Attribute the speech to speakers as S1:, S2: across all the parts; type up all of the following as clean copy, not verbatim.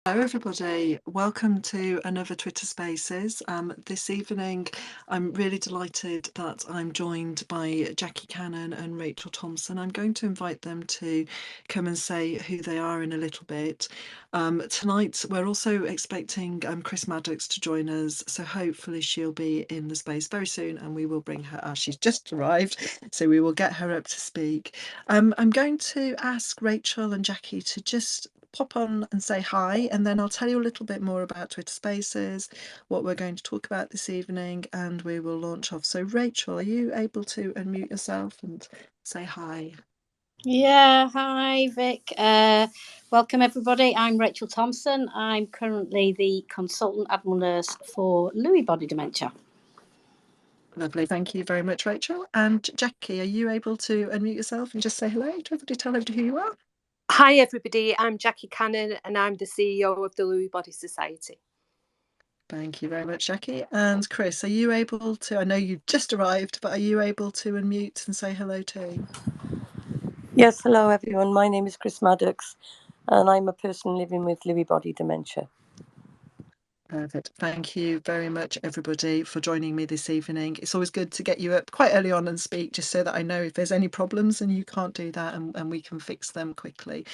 S1: Hello everybody, welcome to another Twitter Spaces. This evening I'm really delighted that I'm joined by Jacqui Cannon and Rachel Thompson. I'm going to invite them to come and say who they are in a little bit. Tonight we're also expecting Chris Maddocks to join us, so hopefully she'll be in the space very soon and we will bring her. She's just arrived, so we will get her up to speak. I'm going to ask Rachel and Jacqui to just pop on and say hi, and then I'll tell you a little bit more about Twitter Spaces, what we're going to talk about this evening, and we will launch off. So Rachel, are you able to unmute yourself and say hi?
S2: Yeah, hi Vic. Welcome everybody. I'm Rachel Thompson. I'm currently the consultant Admiral Nurse for Lewy Body Dementia.
S1: Lovely, thank you very much, Rachel. And Jacqui, are you able to unmute yourself and just say hello to everybody, tell everybody who you are?
S3: Hi everybody, I'm Jacqui Cannon and I'm the CEO of the Lewy Body Society.
S1: Thank you very much, Jacqui. And Chris, are you able to, I know you've just arrived, but are you able to unmute and say hello too?
S4: Yes, hello everyone. My name is Chris Maddocks and I'm a person living with Lewy Body Dementia.
S1: Perfect. Thank you very much, everybody, for joining me this evening. It's always good to get you up quite early on and speak, just so that I know if there's any problems and you can't do that, and we can fix them quickly.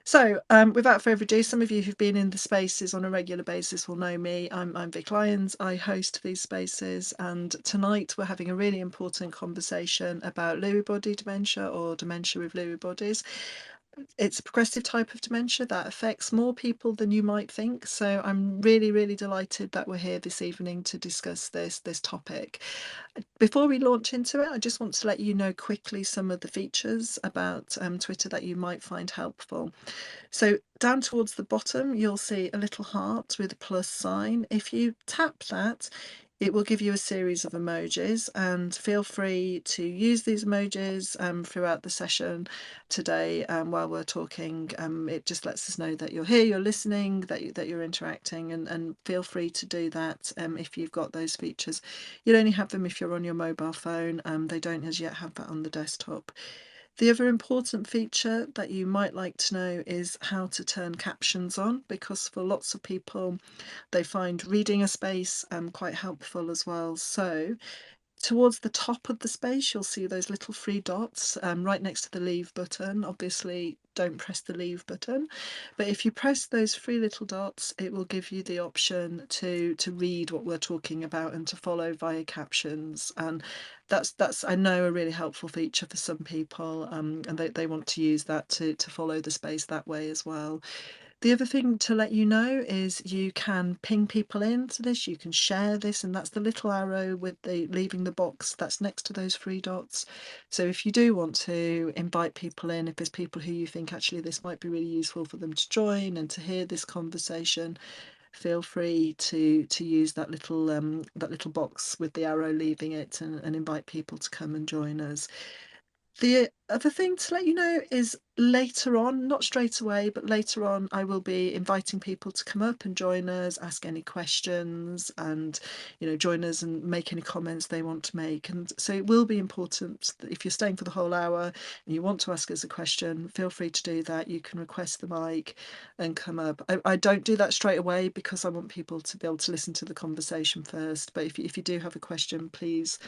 S1: So without further ado, some of you who've been in the spaces on a regular basis will know me. I'm Vic Lyons. I host these spaces, and tonight we're having a really important conversation about Lewy body dementia, or dementia with Lewy bodies. It's a progressive type of dementia that affects more people than you might think. So I'm really, really delighted that we're here this evening to discuss this topic. Before we launch into it, I just want to let you know quickly some of the features about Twitter that you might find helpful. So down towards the bottom, you'll see a little heart with a plus sign. If you tap that, it will give you a series of emojis, and feel free to use these emojis throughout the session today while we're talking. It just lets us know that you're here, you're listening, that you're interacting, and feel free to do that if you've got those features. You'll only have them if you're on your mobile phone. They don't as yet have that on the desktop. The other important feature that you might like to know is how to turn captions on, because for lots of people, they find reading a space quite helpful as well. So towards the top of the space, you'll see those little three dots right next to the leave button. Obviously, don't press the leave button, but if you press those three little dots, it will give you the option to read what we're talking about and to follow via captions. And that's I know a really helpful feature for some people, and they want to use that to follow the space that way as well. The other thing to let you know is you can ping people into this, you can share this, and that's the little arrow with the leaving the box that's next to those three dots. So if you do want to invite people in, if there's people who you think actually this might be really useful for them to join and to hear this conversation, feel free to use that little box with the arrow leaving it, and invite people to come and join us. The other thing to let you know is later on, not straight away, but later on, I will be inviting people to come up and join us, ask any questions, and join us and make any comments they want to make. And so it will be important that if you're staying for the whole hour and you want to ask us a question, feel free to do that. You can request the mic and come up. I don't do that straight away because I want people to be able to listen to the conversation first. But if you do have a question, please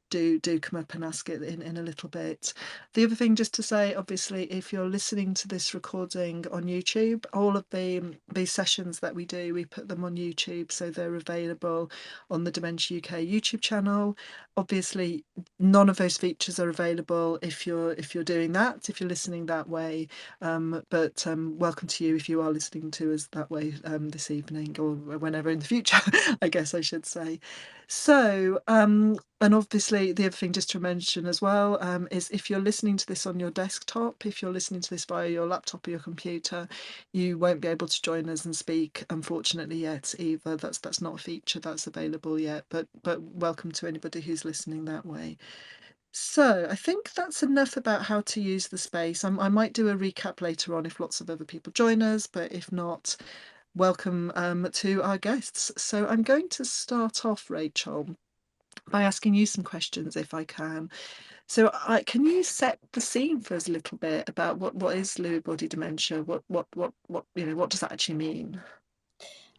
S1: do come up and ask it in a little bit. The other thing just to say, obviously, if you're listening to this recording on YouTube, all of these sessions that we do, we put them on YouTube, so they're available on the Dementia UK YouTube channel. Obviously, none of those features are available if you're doing that, if you're listening that way. But welcome to you if you are listening to us that way this evening, or whenever in the future, I guess I should say. So, and obviously the other thing just to mention as well is if you're listening to this on your desktop, if you're listening to this via your laptop or your computer, you won't be able to join us and speak, unfortunately, yet either. That's not a feature that's available yet, but welcome to anybody who's listening that way. So I think that's enough about how to use the space. I might do a recap later on if lots of other people join us, but if not, welcome to our guests. So I'm going to start off, Rachel, by asking you some questions if I can. So can you set the scene for us a little bit about what is Lewy body dementia? What what does that actually mean?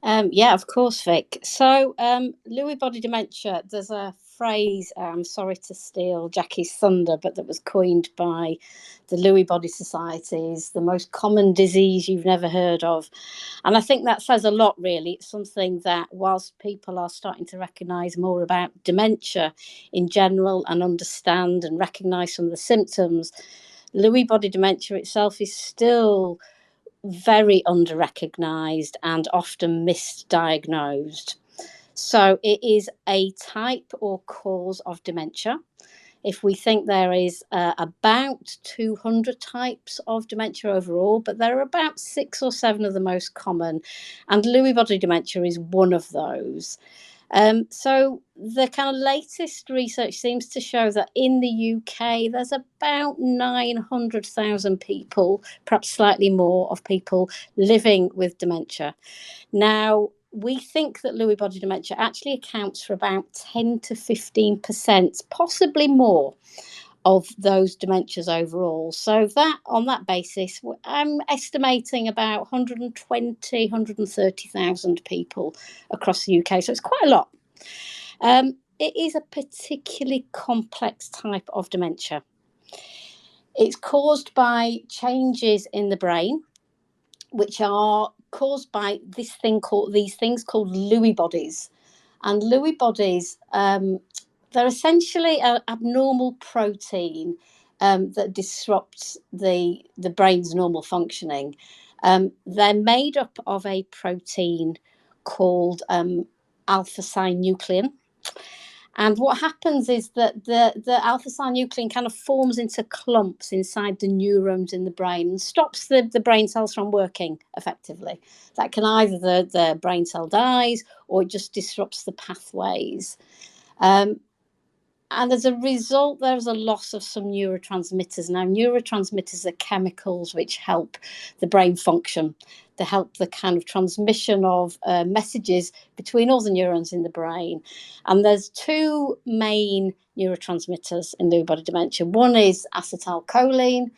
S2: Yeah, of course, Vic. So, Lewy body dementia, there's a phrase, I'm sorry to steal Jacqui's thunder, but that was coined by the Lewy Body Society, is the most common disease you've never heard of. And I think that says a lot, really. It's something that, whilst people are starting to recognise more about dementia in general and understand and recognise some of the symptoms, Lewy body dementia itself is still very under-recognised and often misdiagnosed. So it is a type or cause of dementia. If we think there is about 200 types of dementia overall, but there are about 6 or 7 of the most common, and Lewy body dementia is one of those. So the kind of latest research seems to show that in the UK, there's about 900,000 people, perhaps slightly more, of people living with dementia. Now, we think that Lewy body dementia actually accounts for about 10 to 15%, possibly more, of those dementias overall. So that, on that basis, I'm estimating about 120, 130,000 people across the UK. So it's quite a lot. It is a particularly complex type of dementia. It's caused by changes in the brain, which are caused by these things called Lewy bodies. And Lewy bodies, they're essentially an abnormal protein that disrupts the brain's normal functioning. They're made up of a protein called alpha-synuclein. And what happens is that the alpha-synuclein kind of forms into clumps inside the neurons in the brain and stops the brain cells from working effectively. That can either the brain cell dies or it just disrupts the pathways. And as a result, there's a loss of some neurotransmitters. Now, neurotransmitters are chemicals which help the brain function. They help the kind of transmission of messages between all the neurons in the brain. And there's 2 main neurotransmitters in Lewy body dementia. One is acetylcholine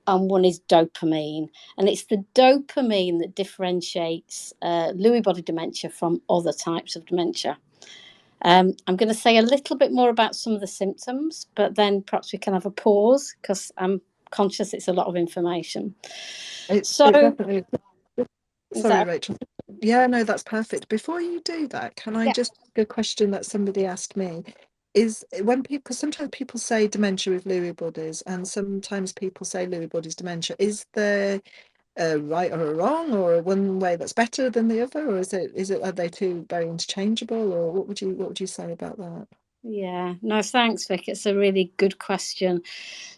S2: and one is dopamine. And it's the dopamine that differentiates Lewy body dementia from other types of dementia. I'm going to say a little bit more about some of the symptoms, but then perhaps we can have a pause because I'm conscious it's a lot of information.
S1: It definitely. Sorry,
S2: that...
S1: Rachel. Yeah, no, that's perfect. Before you do that, can I just ask a question that somebody asked me? Is when people, sometimes people say dementia with Lewy bodies, and sometimes people say Lewy bodies dementia. Is there a right or a wrong, or one way that's better than the other, or is it are they two very interchangeable, or what would you say about that?
S2: Yeah, no, thanks, Vic. It's a really good question.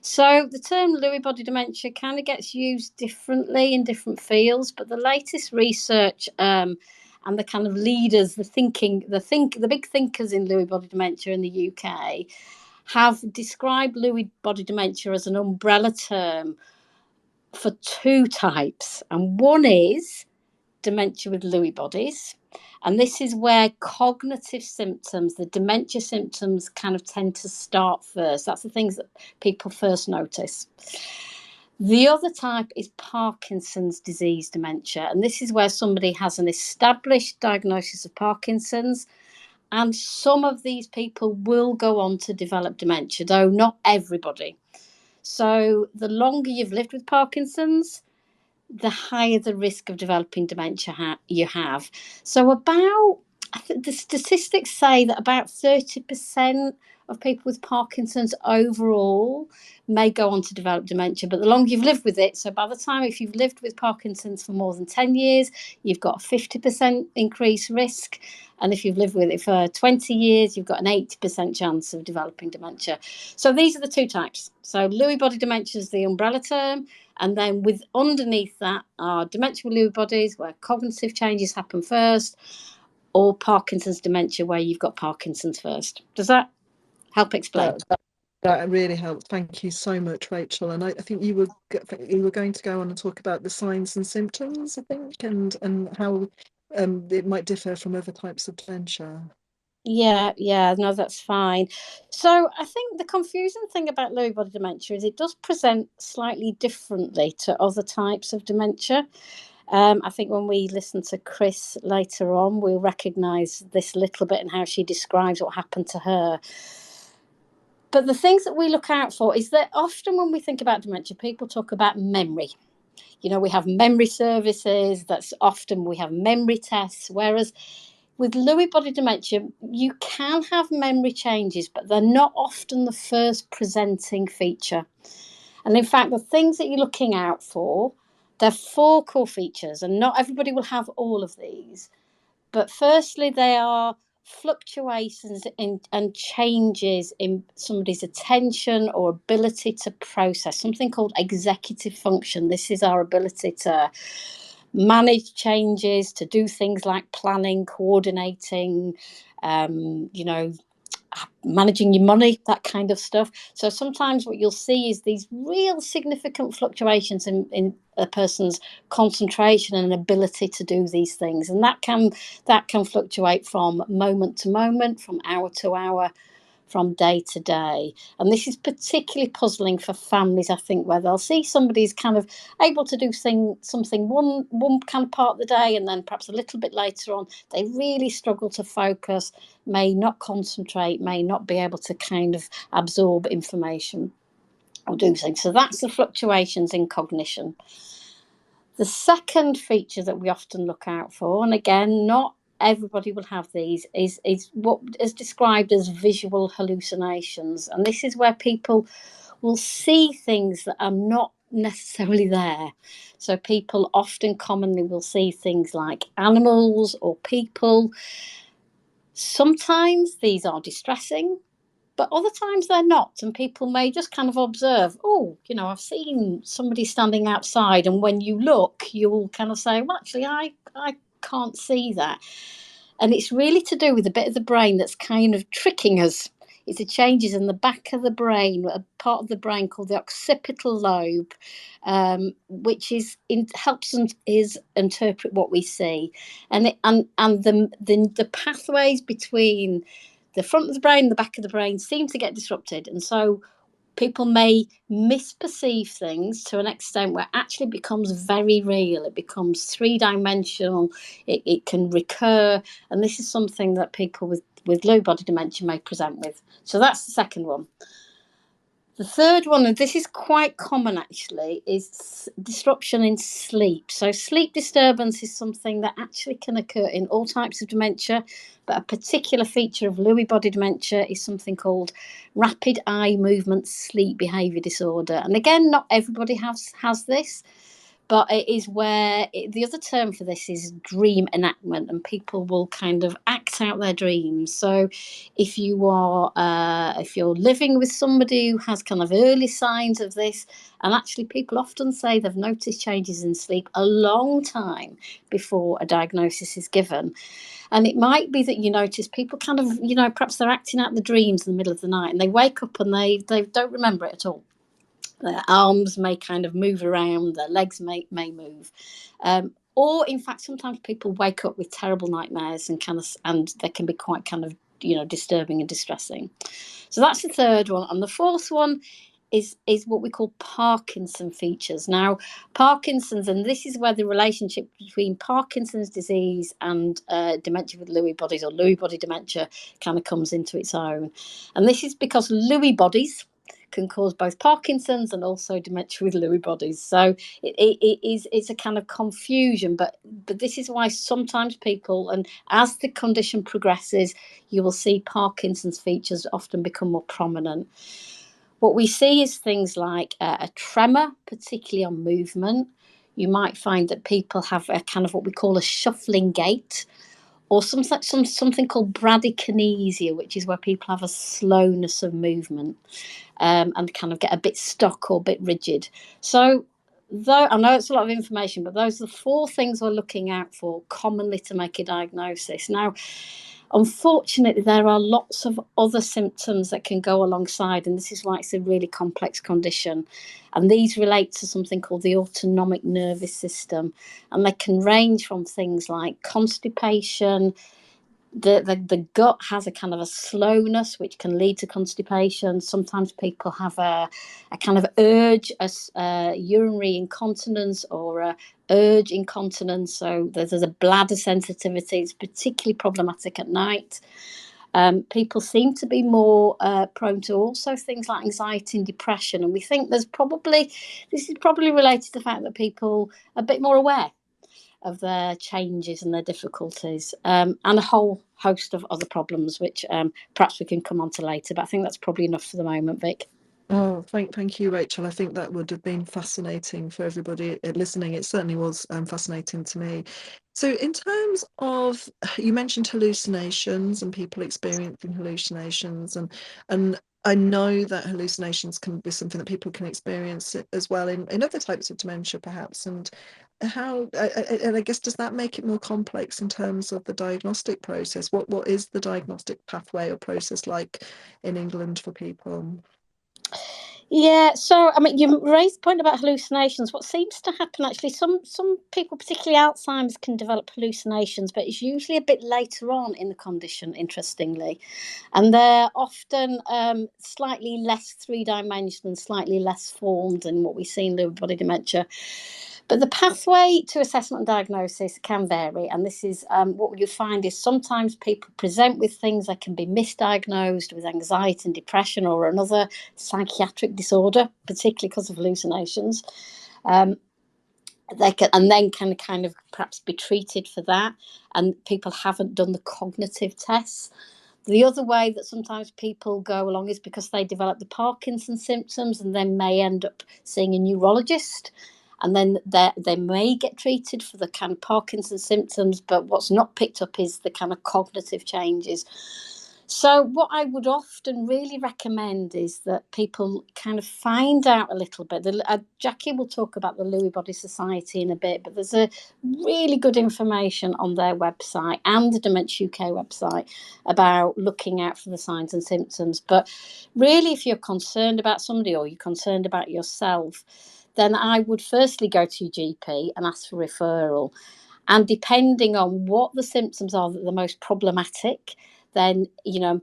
S2: So the term Lewy body dementia kind of gets used differently in different fields, but the latest research and the kind of leaders, the big thinkers in Lewy body dementia in the UK have described Lewy body dementia as an umbrella term for 2 types. And one is dementia with Lewy bodies. And this is where cognitive symptoms, the dementia symptoms, kind of tend to start first. That's the things that people first notice. The other type is Parkinson's disease dementia. And this is where somebody has an established diagnosis of Parkinson's. And some of these people will go on to develop dementia, though not everybody. So the longer you've lived with Parkinson's, the higher the risk of developing dementia you have. So I think the statistics say that about 30% of people with Parkinson's overall may go on to develop dementia, but the longer you've lived with it, so by the time, if you've lived with Parkinson's for more than 10 years, you've got a 50% increased risk. And if you've lived with it for 20 years, you've got an 80% chance of developing dementia. So these are the 2 types. So Lewy body dementia is the umbrella term. And then underneath that are dementia with Lewy bodies, where cognitive changes happen first, or Parkinson's dementia, where you've got Parkinson's first. Does that help explain?
S1: That really helps. Thank you so much, Rachel. And I think you were going to go on and talk about the signs and symptoms, I think, and how it might differ from other types of dementia.
S2: Yeah, no, that's fine. So I think the confusing thing about Lewy body dementia is it does present slightly differently to other types of dementia. I think when we listen to Chris later on, we'll recognise this a little bit in how she describes what happened to her. But the things that we look out for is that often when we think about dementia, people talk about memory. You know, we have memory services, that's often we have memory tests, whereas with Lewy body dementia, you can have memory changes, but they're not often the first presenting feature. And in fact, the things that you're looking out for, they're 4 core features, and not everybody will have all of these. But firstly, they are fluctuations and changes in somebody's attention or ability to process, something called executive function. This is our ability to manage changes, to do things like planning, coordinating, managing your money, that kind of stuff. So sometimes what you'll see is these real significant fluctuations in a person's concentration and ability to do these things, and that can fluctuate from moment to moment, from hour to hour, from day to day. And this is particularly puzzling for families, I think, where they'll see somebody's kind of able to do something one kind of part of the day, and then perhaps a little bit later on they really struggle to focus, may not concentrate, may not be able to kind of absorb information or do things. So that's the fluctuations in cognition. The second feature that we often look out for, and again, not everybody will have these, is what is described as visual hallucinations. And this is where people will see things that are not necessarily there. So people often commonly will see things like animals or people. Sometimes these are distressing, but other times they're not, and people may just kind of observe, I've seen somebody standing outside, and when you look, you'll kind of say, well, actually, I can't see that. And it's really to do with a bit of the brain that's kind of tricking us. It's the changes in the back of the brain, a part of the brain called the occipital lobe, which helps us interpret what we see, and the pathways between the front of the brain and the back of the brain seem to get disrupted, and so people may misperceive things to an extent where actually it becomes very real. It becomes 3-dimensional. It can recur, and this is something that people with Lewy body dementia may present with. So that's the second one. The third one, and this is quite common actually, is disruption in sleep. So sleep disturbance is something that actually can occur in all types of dementia, but a particular feature of Lewy body dementia is something called rapid eye movement sleep behaviour disorder. And again, not everybody has this, but it is where the other term for this is dream enactment, and people will kind of act out their dreams. So if you're living with somebody who has kind of early signs of this, and actually people often say they've noticed changes in sleep a long time before a diagnosis is given. And it might be that you notice people kind of, perhaps they're acting out the dreams in the middle of the night, and they wake up and they don't remember it at all. Their arms may kind of move around, their legs may move. Or in fact, sometimes people wake up with terrible nightmares and they can be quite kind of, disturbing and distressing. So that's the third one. And the fourth one is what we call Parkinson features. Now, Parkinson's, and this is where the relationship between Parkinson's disease and dementia with Lewy bodies, or Lewy body dementia, kind of comes into its own. And this is because Lewy bodies can cause both Parkinson's and also dementia with Lewy bodies. So it's a kind of confusion, but this is why sometimes people, and as the condition progresses, you will see Parkinson's features often become more prominent. What we see is things like a tremor, particularly on movement. You might find that people have a kind of what we call a shuffling gait, or something called bradykinesia, which is where people have a slowness of movement, and kind of get a bit stuck or a bit rigid. So though I know it's a lot of information, but those are the 4 things we're looking out for commonly to make a diagnosis. Now, unfortunately, there are lots of other symptoms that can go alongside, and this is why it's a really complex condition. And these relate to something called the autonomic nervous system, and they can range from things like constipation, the gut has a kind of a slowness which can lead to constipation. Sometimes people have a kind of urge, a urinary incontinence or a urge incontinence. So there's a bladder sensitivity. It's particularly problematic at night. People seem to be more prone to also things like anxiety and depression. And we think this is probably related to the fact that people are a bit more aware of their changes and their difficulties, and a whole host of other problems, which perhaps we can come on to later. But I think that's probably enough for the moment, Vic.
S1: Oh, thank you, Rachel. I think that would have been fascinating for everybody listening. It certainly was fascinating to me. So in terms of, you mentioned hallucinations and people experiencing hallucinations, and I know that hallucinations can be something that people can experience as well in other types of dementia, perhaps. And I guess, does that make it more complex in terms of the diagnostic process? What is the diagnostic pathway or process like in England for people?
S2: Yeah, so I mean, you raised the point about hallucinations. What seems to happen, actually, some people, particularly Alzheimer's, can develop hallucinations, but it's usually a bit later on in the condition, interestingly, and they're often slightly less three-dimensional and slightly less formed than what we see in Lewy body dementia. But the pathway to assessment and diagnosis can vary, and this is what you find is sometimes people present with things that can be misdiagnosed with anxiety and depression or another psychiatric disorder, particularly because of hallucinations. They can kind of perhaps be treated for that, and people haven't done the cognitive tests. The other way that sometimes people go along is because they develop the Parkinson symptoms and then may end up seeing a neurologist, and then they may get treated for the kind of Parkinson symptoms, but what's not picked up is the kind of cognitive changes. So what I would often really recommend is that people kind of find out a little bit. Jacqui will talk about the Lewy Body Society in a bit, but there's a really good information on their website and the Dementia UK website about looking out for the signs and symptoms. But really, if you're concerned about somebody or you're concerned about yourself, then I would firstly go to your GP and ask for referral. And depending on what the symptoms are that are the most problematic, then,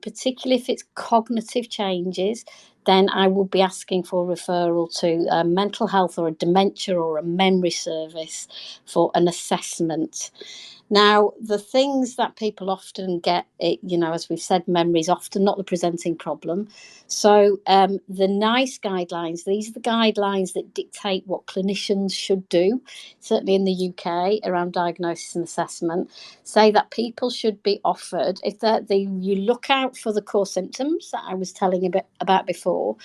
S2: particularly if it's cognitive changes, then I will be asking for a referral to a mental health or a dementia or a memory service for an assessment. Now, the things that people often get, as we've said, memory is often not the presenting problem. So the NICE guidelines, these are the guidelines that dictate what clinicians should do, certainly in the UK, around diagnosis and assessment, say that people should be offered, if you look out for the core symptoms that I was telling you about before,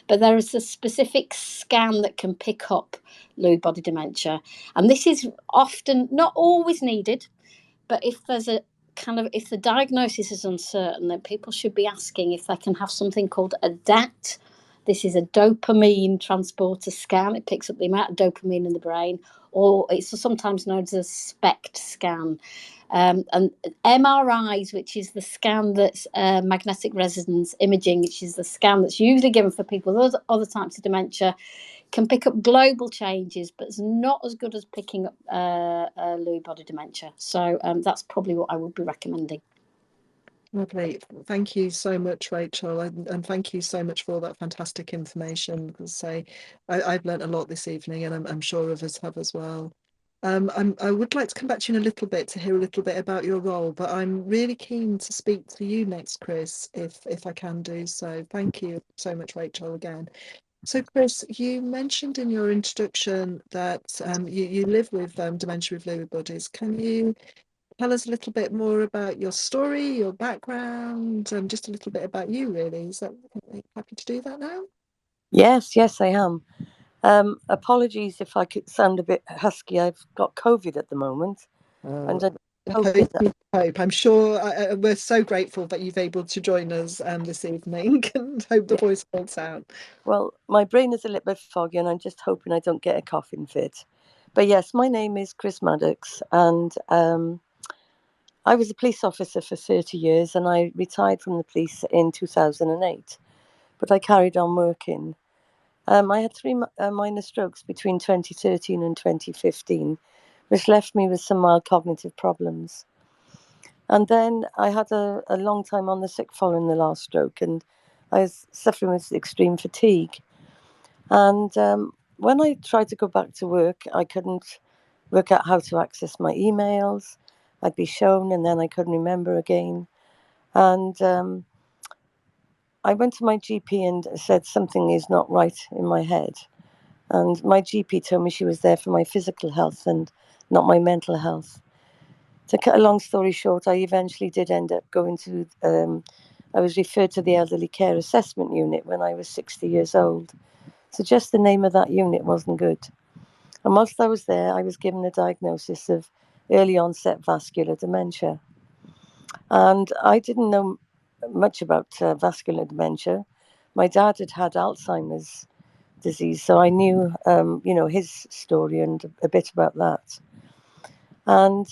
S2: but there is a specific scan that can pick up Lewy body dementia. And this is often not always needed, but if there's if the diagnosis is uncertain, then people should be asking if they can have something called a DAT. This is a dopamine transporter scan. It picks up the amount of dopamine in the brain, or it's sometimes known as a SPECT scan. And MRIs, which is the scan that's magnetic resonance imaging, which is the scan that's usually given for people with other types of dementia, can pick up global changes, but it's not as good as picking up Lewy body dementia. So that's probably what I would be recommending.
S1: Lovely. Thank you so much, Rachel, and thank you so much for all that fantastic information. I've learnt a lot this evening, and I'm sure others have as well. I would like to come back to you in a little bit to hear a little bit about your role, but I'm really keen to speak to you next, Chris, if I can do so. Thank you so much, Rachel, again. So, Chris, you mentioned in your introduction that you live with dementia with Lewy bodies. Can you tell us a little bit more about your story, your background, just a little bit about you, really? Are you happy to do that now?
S4: Yes, I am. Apologies if I could sound a bit husky. I've got COVID at the moment. And
S1: hope. I'm sure we're so grateful that you've able to join us this evening, and hope the voice holds out.
S4: Well, my brain is a little bit foggy, and I'm just hoping I don't get a coughing fit. But yes, my name is Chris Maddocks, and I was a police officer for 30 years, and I retired from the police in 2008. But I carried on working. I had 3 minor strokes between 2013 and 2015, which left me with some mild cognitive problems. And then I had a long time on the sick following the last stroke, and I was suffering with extreme fatigue. And when I tried to go back to work, I couldn't work out how to access my emails. I'd be shown, and then I couldn't remember again. And I went to my GP and said something is not right in my head. And my GP told me she was there for my physical health and not my mental health. To cut a long story short, I eventually did end up going to, I was referred to the Elderly Care Assessment Unit when I was 60 years old. So just the name of that unit wasn't good. And whilst I was there, I was given a diagnosis of early onset vascular dementia. And I didn't know much about vascular dementia. My dad had had Alzheimer's disease, so I knew, his story and a bit about that. And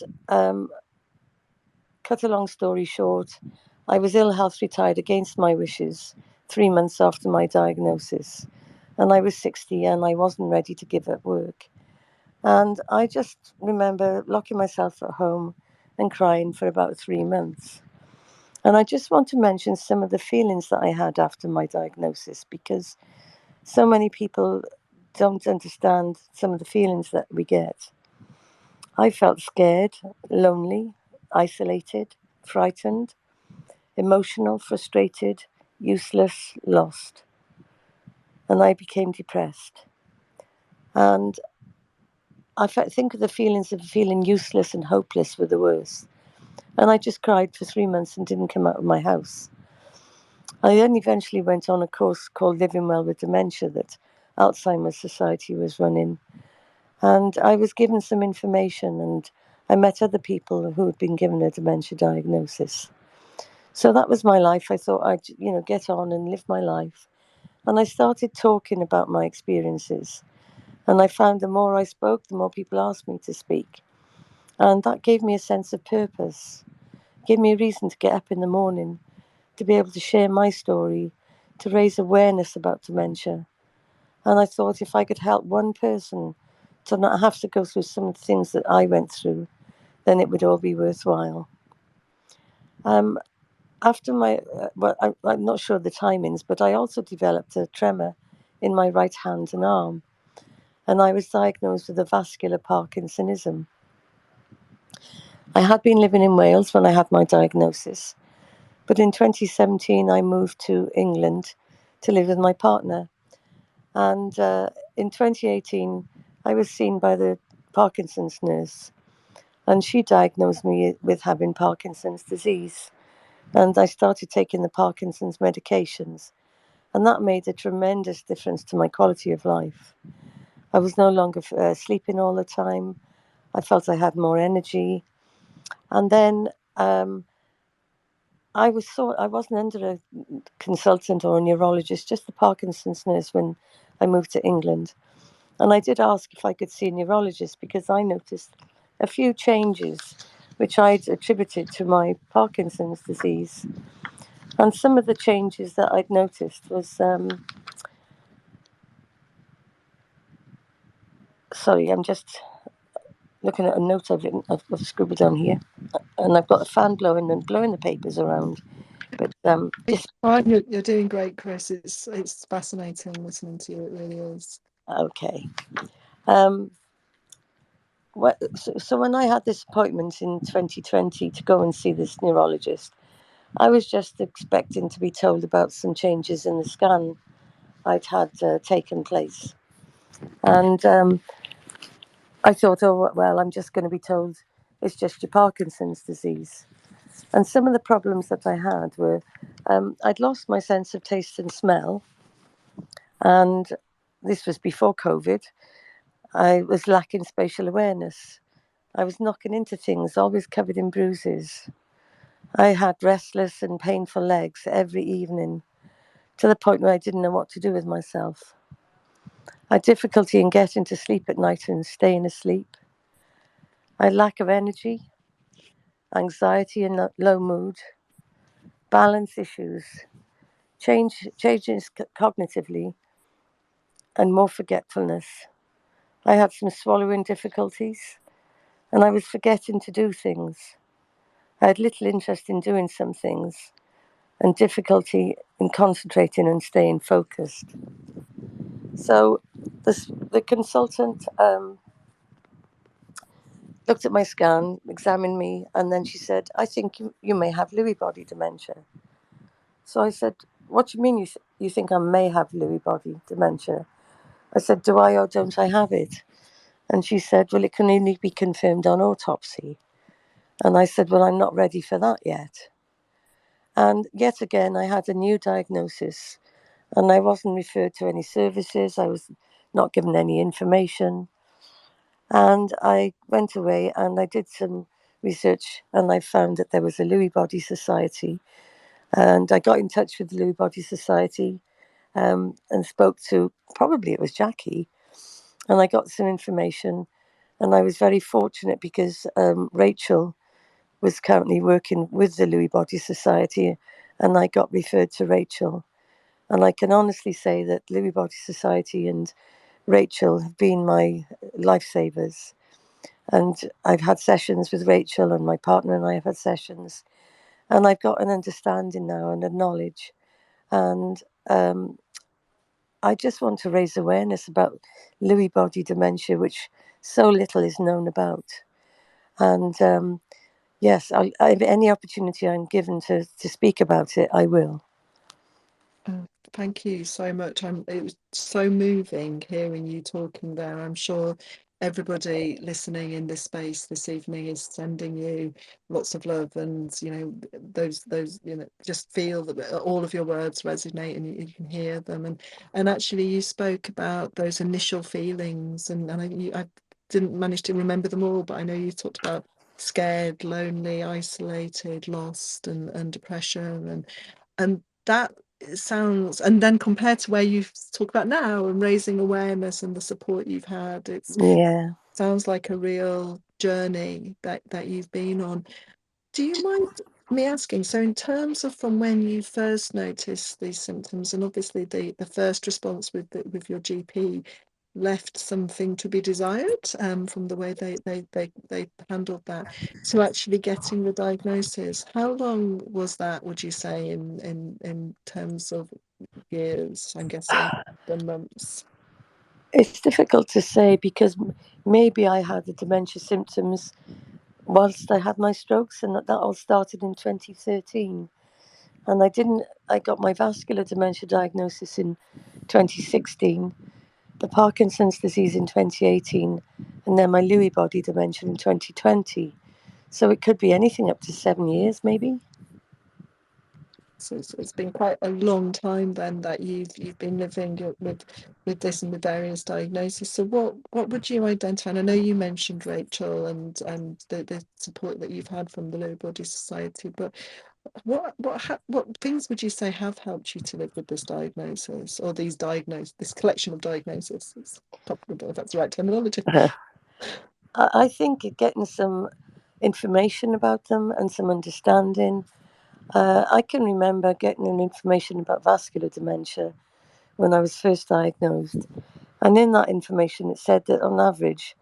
S4: cut a long story short, I was ill health retired against my wishes 3 months after my diagnosis. And I was 60 and I wasn't ready to give up work. And I just remember locking myself at home and crying for about 3 months. And I just want to mention some of the feelings that I had after my diagnosis, because so many people don't understand some of the feelings that we get. I felt scared, lonely, isolated, frightened, emotional, frustrated, useless, lost. And I became depressed. And I think of the feelings of feeling useless and hopeless were the worst. And I just cried for 3 months and didn't come out of my house. I then eventually went on a course called Living Well with Dementia that Alzheimer's Society was running. And I was given some information, and I met other people who had been given a dementia diagnosis. So that was my life. I thought I'd, get on and live my life. And I started talking about my experiences. And I found the more I spoke, the more people asked me to speak. And that gave me a sense of purpose, gave me a reason to get up in the morning, to be able to share my story, to raise awareness about dementia. And I thought if I could help one person to not have to go through some of the things that I went through, then it would all be worthwhile. After my, I'm not sure of the timings, but I also developed a tremor in my right hand and arm. And I was diagnosed with a vascular Parkinsonism. I had been living in Wales when I had my diagnosis, but in 2017 I moved to England to live with my partner. And in 2018 I was seen by the Parkinson's nurse, and she diagnosed me with having Parkinson's disease. And I started taking the Parkinson's medications, and that made a tremendous difference to my quality of life. I was no longer sleeping all the time. I felt I had more energy. And then I wasn't under a consultant or a neurologist, just the Parkinson's nurse when I moved to England. And I did ask if I could see a neurologist because I noticed a few changes which I'd attributed to my Parkinson's disease. And some of the changes that I'd noticed was, sorry, I'm just looking at a note I've scribbled down here. And I've got a fan blowing the papers around. But
S1: It's fine. You're doing great, Chris. It's fascinating listening to you. It really is.
S4: Okay. So when I had this appointment in 2020 to go and see this neurologist, I was just expecting to be told about some changes in the scan I'd had taken place. And I thought, oh, well, I'm just going to be told it's just your Parkinson's disease. And some of the problems that I had were I'd lost my sense of taste and smell. And this was before COVID. I was lacking spatial awareness. I was knocking into things, always covered in bruises. I had restless and painful legs every evening, to the point where I didn't know what to do with myself. I had difficulty in getting to sleep at night and staying asleep. I had lack of energy, anxiety and low mood, balance issues, changes cognitively, and more forgetfulness. I had some swallowing difficulties, and I was forgetting to do things. I had little interest in doing some things and difficulty in concentrating and staying focused. So the consultant looked at my scan, examined me, and then she said, I think you may have Lewy body dementia. So I said, what do you mean you think I may have Lewy body dementia? I said, do I or don't I have it? And she said, well, it can only be confirmed on autopsy. And I said, well, I'm not ready for that yet. And yet again, I had a new diagnosis and I wasn't referred to any services. I was not given any information. And I went away and I did some research and I found that there was a Lewy Body Society. And I got in touch with the Lewy Body Society and spoke to, probably it was Jacqui, and I got some information. And I was very fortunate because Rachel was currently working with the Lewy Body Society and I got referred to Rachel. And I can honestly say that Lewy Body Society and Rachel have been my lifesavers. And I've had sessions with Rachel and my partner and I have had sessions. And I've got an understanding now and a knowledge. And I just want to raise awareness about Lewy body dementia, which so little is known about. And yes, any opportunity I'm given to speak about it, I will.
S1: Thank you so much. It was so moving hearing you talking there. I'm sure everybody listening in this space this evening is sending you lots of love, and those just feel that all of your words resonate and you can hear them. And actually, you spoke about those initial feelings, and I didn't manage to remember them all, but I know you talked about scared, lonely, isolated, lost, and depression, and that sounds, and then compared to where you talk about now and raising awareness and the support you've had, sounds like a real journey that you've been on. Do you mind me asking, so in terms of from when you first noticed these symptoms, and obviously the first response with your GP left something to be desired from the way they handled that, to actually getting the diagnosis, how long was that, would you say, in terms of years? I'm guessing the months.
S4: It's difficult to say because maybe I had the dementia symptoms whilst I had my strokes, and that all started in 2013. And I got my vascular dementia diagnosis in 2016, the Parkinson's disease in 2018, and then my Lewy body dementia in 2020. So it could be anything up to 7 years, maybe.
S1: So it's been quite a long time then that you've been living with this and with various diagnoses. So what would you identify? And I know you mentioned Rachel and the support that you've had from the Lewy Body Society, but what things would you say have helped you to live with this diagnosis, or this collection of diagnoses? It's topical, if that's the right terminology.
S4: I think getting some information about them and some understanding. I can remember getting an information about vascular dementia when I was first diagnosed. And in that information, it said that on average,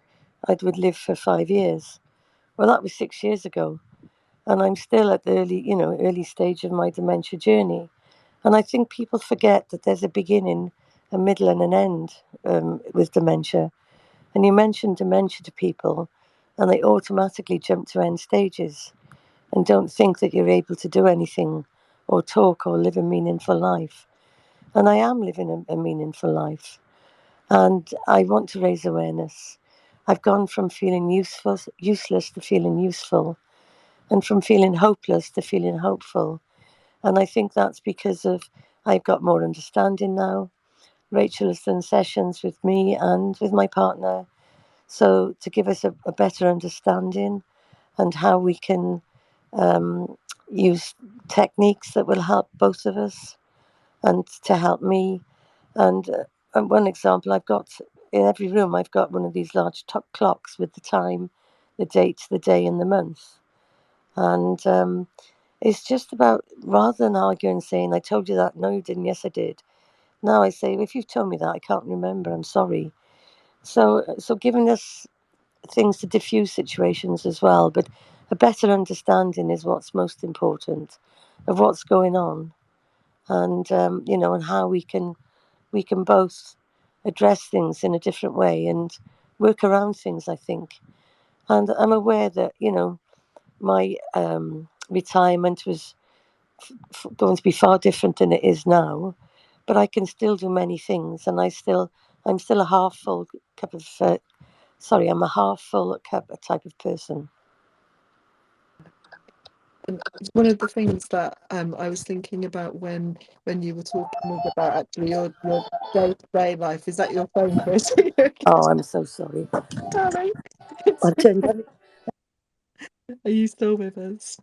S4: I would live for 5 years. Well, that was 6 years ago. And I'm still at the early stage of my dementia journey. And I think people forget that there's a beginning, a middle, and an end with dementia. And you mention dementia to people, and they automatically jump to end stages and don't think that you're able to do anything or talk or live a meaningful life. And I am living a meaningful life. And I want to raise awareness. I've gone from feeling useless to feeling useful, and from feeling hopeless to feeling hopeful. And I think that's because I've got more understanding now. Rachel has done sessions with me and with my partner, so to give us a better understanding and how we can use techniques that will help both of us and to help me. And one example, I've got in every room, I've got one of these large clocks with the time, the date, the day, and the month. And it's just about, rather than arguing, saying, I told you that, no, you didn't, yes, I did. Now I say, if you've told me that, I can't remember, I'm sorry. So giving us things to diffuse situations as well. But a better understanding is what's most important of what's going on, and and how we can both address things in a different way and work around things, I think. And I'm aware that my retirement was going to be far different than it is now, but I can still do many things, and I'm still a half full cup of I'm a half full cup type of person.
S1: And one of the things that I was thinking about when you were talking about actually your day-to-day life, is that your phone, Chris?
S4: Oh, I'm so sorry.
S1: Darling, are you still with us?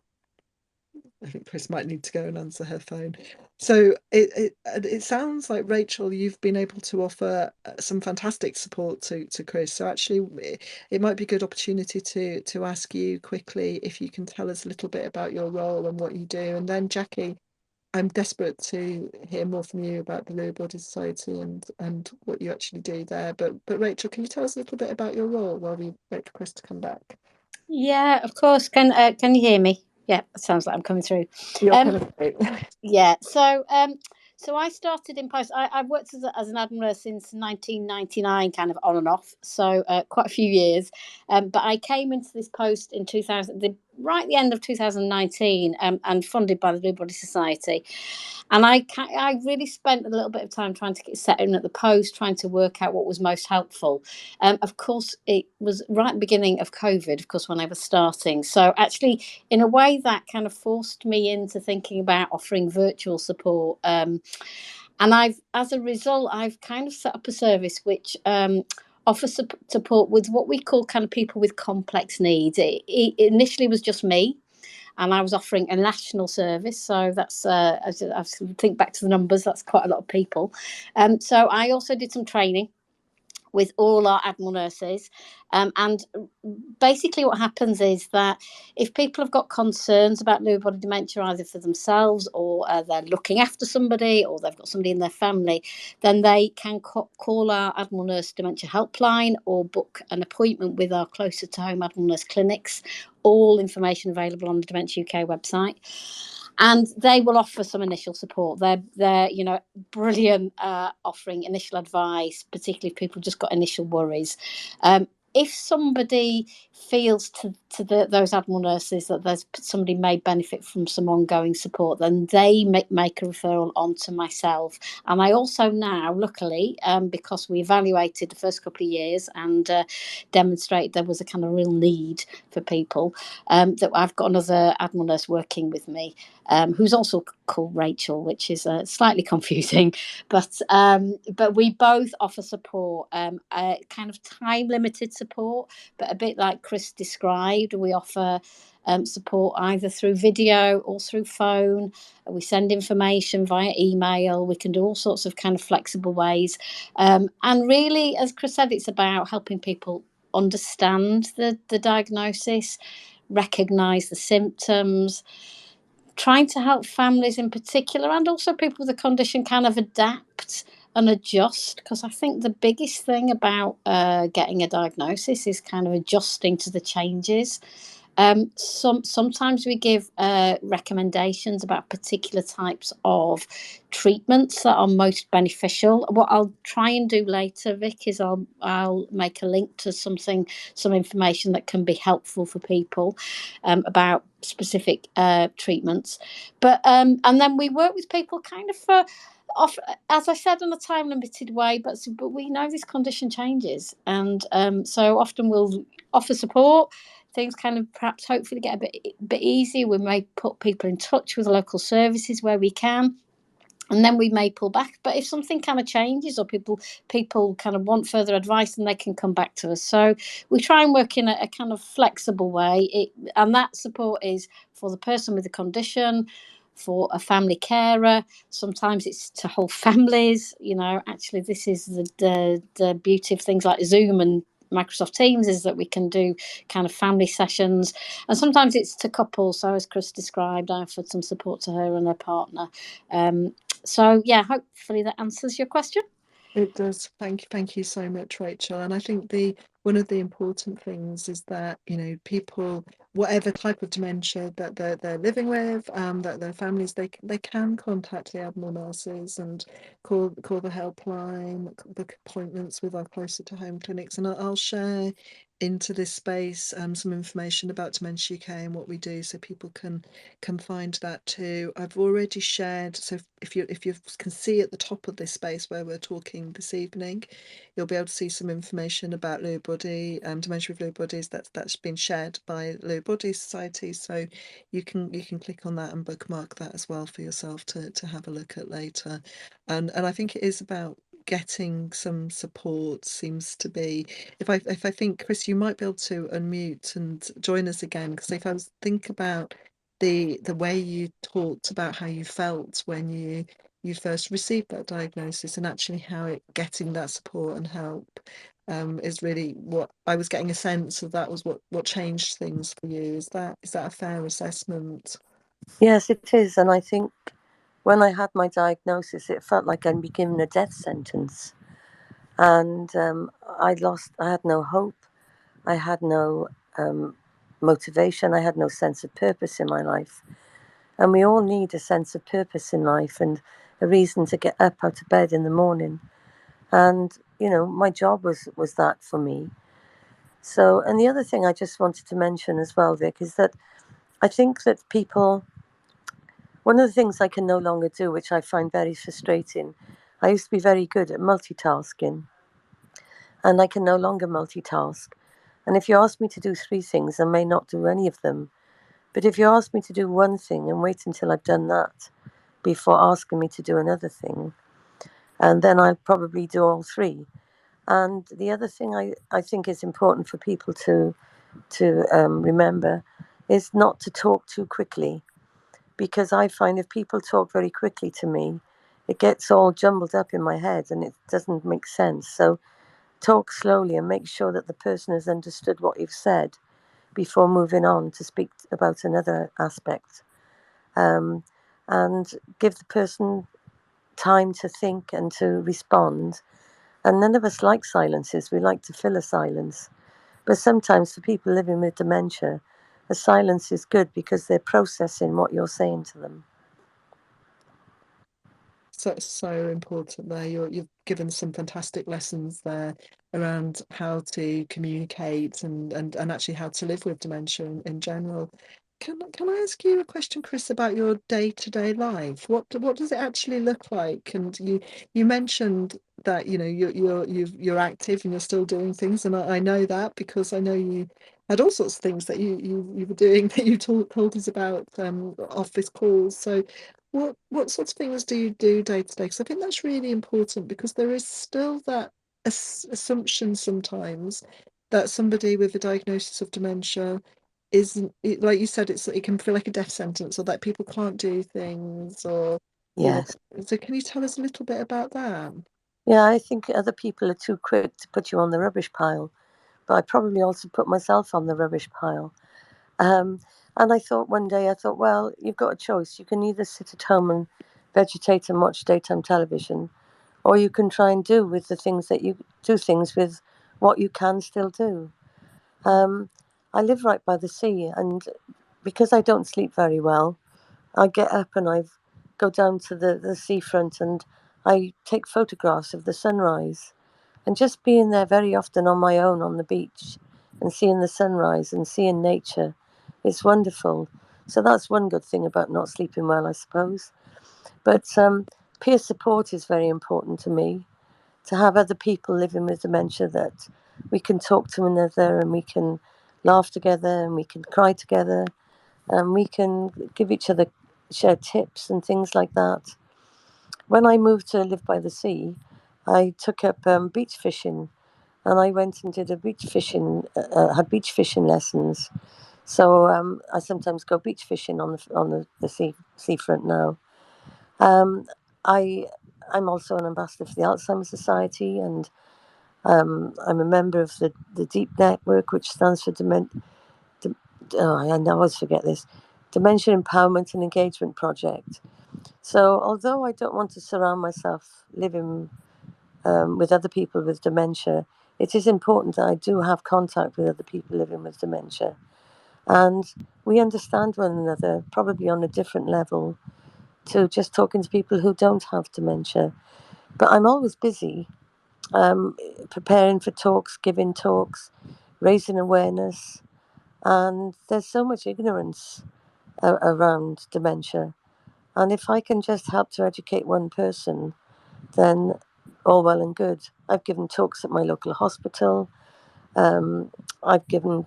S1: I think Chris might need to go and answer her phone. So it sounds like, Rachel, you've been able to offer some fantastic support to Chris. So actually, it might be a good opportunity to ask you quickly if you can tell us a little bit about your role and what you do. And then, Jacqui, I'm desperate to hear more from you about the Lewy Body Society and what you actually do there. But Rachel, can you tell us a little bit about your role while we wait for Chris to come back?
S2: Yeah, of course. Can you hear me? Yeah, it sounds like I'm coming through.
S1: You're kind of great.
S2: Yeah. So I started in post. I've worked as an Admiral Nurse since 1999, kind of on and off. So quite a few years. But I came into this post in 2000, right at the end of 2019, and funded by the Lewy Body Society. And I really spent a little bit of time trying to get set in at the post, trying to work out what was most helpful. Of course, it was right at the beginning of COVID, of course, when I was starting. So actually, in a way, that kind of forced me into thinking about offering virtual support. And as a result, I've kind of set up a service which offers support with what we call kind of people with complex needs. It initially was just me, and I was offering a national service. So that's, as I think back to the numbers, that's quite a lot of people. So I also did some training with all our Admiral nurses. And basically what happens is that if people have got concerns about Lewy body dementia, either for themselves or they're looking after somebody or they've got somebody in their family, then they can call our Admiral Nurse Dementia Helpline or book an appointment with our closer to home Admiral Nurse clinics. All information available on the Dementia UK website. And they will offer some initial support. They're brilliant, offering initial advice, particularly if people just got initial worries. If somebody feels to those Admiral nurses that there's somebody may benefit from some ongoing support, then they make a referral on to myself. And I also now, luckily, because we evaluated the first couple of years and demonstrated there was a kind of real need for people, that I've got another Admiral nurse working with me, who's also called Rachel, which is slightly confusing, but we both offer support, kind of time limited support, but a bit like Chris described. We offer support either through video or through phone. We send information via email. We can do all sorts of kind of flexible ways, and really, as Chris said, it's about helping people understand the diagnosis, recognise the symptoms, trying to help families in particular, and also people with the condition kind of adapt and adjust, because I think the biggest thing about getting a diagnosis is kind of adjusting to the changes. Sometimes we give recommendations about particular types of treatments that are most beneficial. What I'll try and do later, Vic, is I'll make a link to some information that can be helpful for people about specific treatments. But and then we work with people kind of as I said, in a time limited way, but we know this condition changes, and so often we'll offer support. Things kind of perhaps hopefully get a bit easier. We may put people in touch with local services where we can, and then we may pull back. But if something kind of changes or people kind of want further advice, then they can come back to us. So we try and work in a kind of flexible way. And that support is for the person with the condition, for a family carer. Sometimes it's to whole families. Actually, this is the beauty of things like Zoom and Microsoft Teams, is that we can do kind of family sessions, and sometimes it's to couples. So as Chris described, I offered some support to her and her partner. So yeah, hopefully that answers your question.
S1: It does. Thank you so much, Rachel. And I think one of the important things is that, people, whatever type of dementia that they're living with, that their families, they can contact the Admiral Nurses and call the helpline, book appointments with our closer to home clinics. And I'll share into this space some information about Dementia UK and what we do, so people can find that too. I've already shared, so if you can see at the top of this space where we're talking this evening, you'll be able to see some information about Lewy body, dementia with Lewy bodies. That's been shared by Lewy Body Society, so you can click on that and bookmark that as well for yourself to have a look at later. And I think it is about getting some support. Seems to be, if I think, Chris, you might be able to unmute and join us again, because if I was think about the way you talked about how you felt when you first received that diagnosis, and actually how getting that support and help is really what I was getting a sense of. That was what changed things for you. Is that a fair assessment?
S4: Yes, it is. And I think when I had my diagnosis, it felt like I'd been given a death sentence. And I had no hope. I had no motivation. I had no sense of purpose in my life. And we all need a sense of purpose in life and a reason to get up out of bed in the morning. And, my job was that for me. So, and the other thing I just wanted to mention as well, Vic, is that I think that one of the things I can no longer do, which I find very frustrating, I used to be very good at multitasking, and I can no longer multitask. And if you ask me to do 3 things, I may not do any of them. But if you ask me to do one thing and wait until I've done that before asking me to do another thing, and then I'll probably do all 3. And the other thing I think is important for people to remember is not to talk too quickly, because I find if people talk very quickly to me, it gets all jumbled up in my head and it doesn't make sense. So talk slowly and make sure that the person has understood what you've said before moving on to speak about another aspect. And give the person time to think and to respond. And none of us like silences. We like to fill a silence. But sometimes for people living with dementia, a silence is good because they're processing what you're saying to them.
S1: So important there. You've given some fantastic lessons there around how to communicate and actually how to live with dementia in general. Can I ask you a question, Chris, about your day-to-day life? What does it actually look like? And you mentioned that you're active and you're still doing things, and I know that because I know you had all sorts of things that you were doing that you told us about off this call. So what sorts of things do you do day to day? Because I think that's really important, because there is still that assumption sometimes that somebody with a diagnosis of dementia isn't, like you said, it can feel like a death sentence, or that people can't do things, or
S4: Yes.
S1: so can you tell us a little bit about that?
S4: Yeah, I think other people are too quick to put you on the rubbish pile, but I probably also put myself on the rubbish pile. And I thought one day, well, you've got a choice. You can either sit at home and vegetate and watch daytime television, or you can try and do things with what you can still do. I live right by the sea, and because I don't sleep very well, I get up and I go down to the seafront and I take photographs of the sunrise. And just being there very often on my own on the beach and seeing the sunrise and seeing nature, it's wonderful. So that's one good thing about not sleeping well, I suppose. But peer support is very important to me, to have other people living with dementia that we can talk to one another and we can laugh together and we can cry together and we can share tips and things like that. When I moved to live by the sea, I took up beach fishing, and I went and did had beach fishing lessons. So I sometimes go beach fishing on the seafront now. Um, I I'm also an ambassador for the Alzheimer's Society, and I'm a member of the Deep Network, which stands for I always forget this, Dementia Empowerment and Engagement Project. So although I don't want to surround myself living with other people with dementia, it is important that I do have contact with other people living with dementia. And we understand one another, probably on a different level to just talking to people who don't have dementia. But I'm always busy preparing for talks, giving talks, raising awareness. And there's so much ignorance around dementia. And if I can just help to educate one person, then all well and good. I've given talks at my local hospital. I've given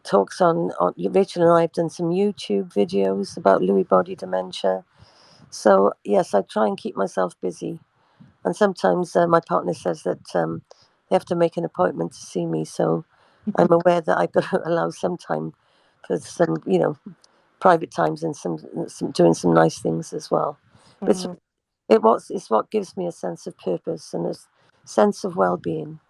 S4: talks on Rachel and I have done some YouTube videos about Lewy body dementia. So yes, I try and keep myself busy. And sometimes my partner says that they have to make an appointment to see me. So I'm aware that I've got to allow some time for some, private times and some doing some nice things as well. But it's what gives me a sense of purpose and a sense of well-being.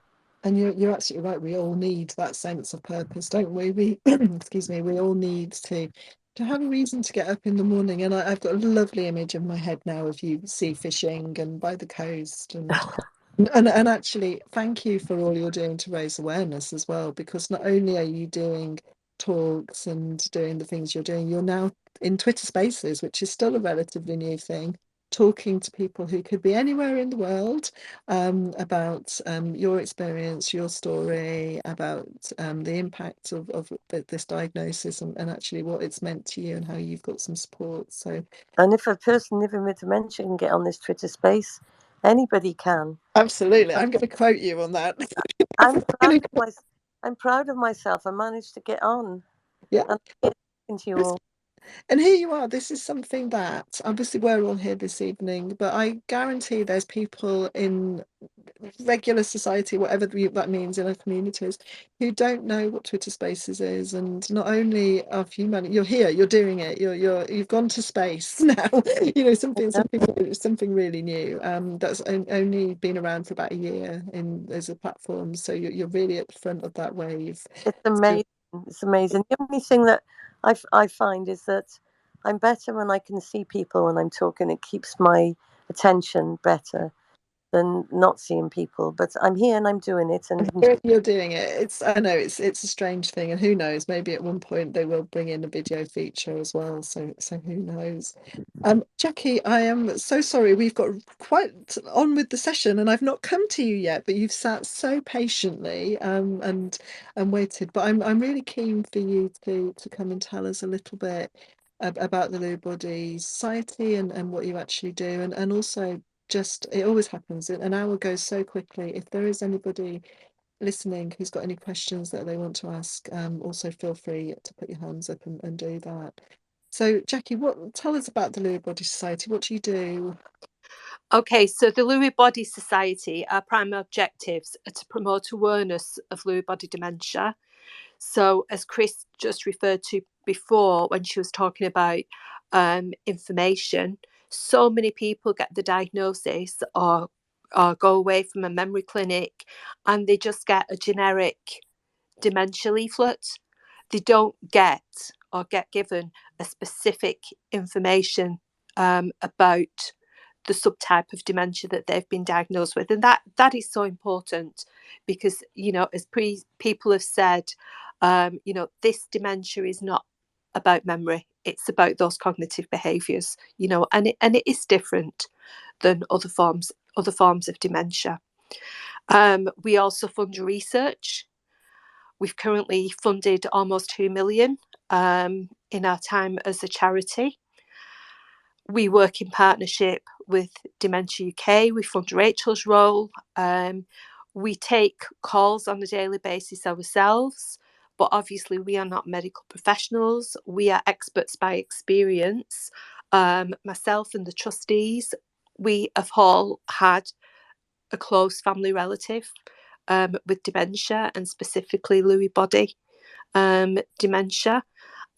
S1: And you're absolutely right. We all need that sense of purpose, don't we? We excuse me. We all need to have a reason to get up in the morning. And I've got a lovely image in my head now of you sea fishing and by the coast, and actually, thank you for all you're doing to raise awareness as well. Because not only are you doing talks and doing the things you're doing, you're now in Twitter Spaces, which is still a relatively new thing, talking to people who could be anywhere in the world about your experience, your story, about the impact of this diagnosis and actually what it's meant to you and how you've got some support. So,
S4: and if a person living with dementia can get on this Twitter space, anybody can.
S1: Absolutely, I'm going to quote you on that.
S4: I'm proud of myself. I managed to get on.
S1: Yeah.
S4: And talking to you all.
S1: And here you are. This is something that obviously we're all here this evening, but I guarantee there's people in regular society, whatever that means in our communities, who don't know what Twitter Spaces is. And not only of humanity, you're here, you're doing it, you've gone to space now. something really new. That's only been around for about a year as a platform. So you're really at the front of that wave.
S4: It's amazing. It's amazing. The only thing that I find is that I'm better when I can see people when I'm talking. It keeps my attention better than not seeing people. But I'm here and I'm doing it. And
S1: you're doing it. I know it's a strange thing, and who knows? Maybe at one point they will bring in a video feature as well. So who knows? Jacqui, I am so sorry. We've got quite on with the session, and I've not come to you yet. But you've sat so patiently and waited. But I'm really keen for you to come and tell us a little bit about the Lewy Body Society and what you actually do, and also. Just it always happens, an hour goes so quickly. If there is anybody listening who's got any questions that they want to ask, also feel free to put your hands up and do that. So Jacqui, tell us about the Lewy Body Society. What do you do?
S3: Okay, so the Lewy Body Society, our primary objectives are to promote awareness of Lewy body dementia. So as Chris just referred to before when she was talking about information, so many people get the diagnosis or go away from a memory clinic and they just get a generic dementia leaflet. They don't get or get given a specific information about the subtype of dementia that they've been diagnosed with. And that is so important because, as people have said, this dementia is not about memory. It's about those cognitive behaviours, and it is different than other forms of dementia. We also fund research. We've currently funded almost 2 million in our time as a charity. We work in partnership with Dementia UK. We fund Rachel's role. We take calls on a daily basis ourselves, but obviously we are not medical professionals. We are experts by experience. Myself and the trustees, we have all had a close family relative with dementia, and specifically Lewy body dementia.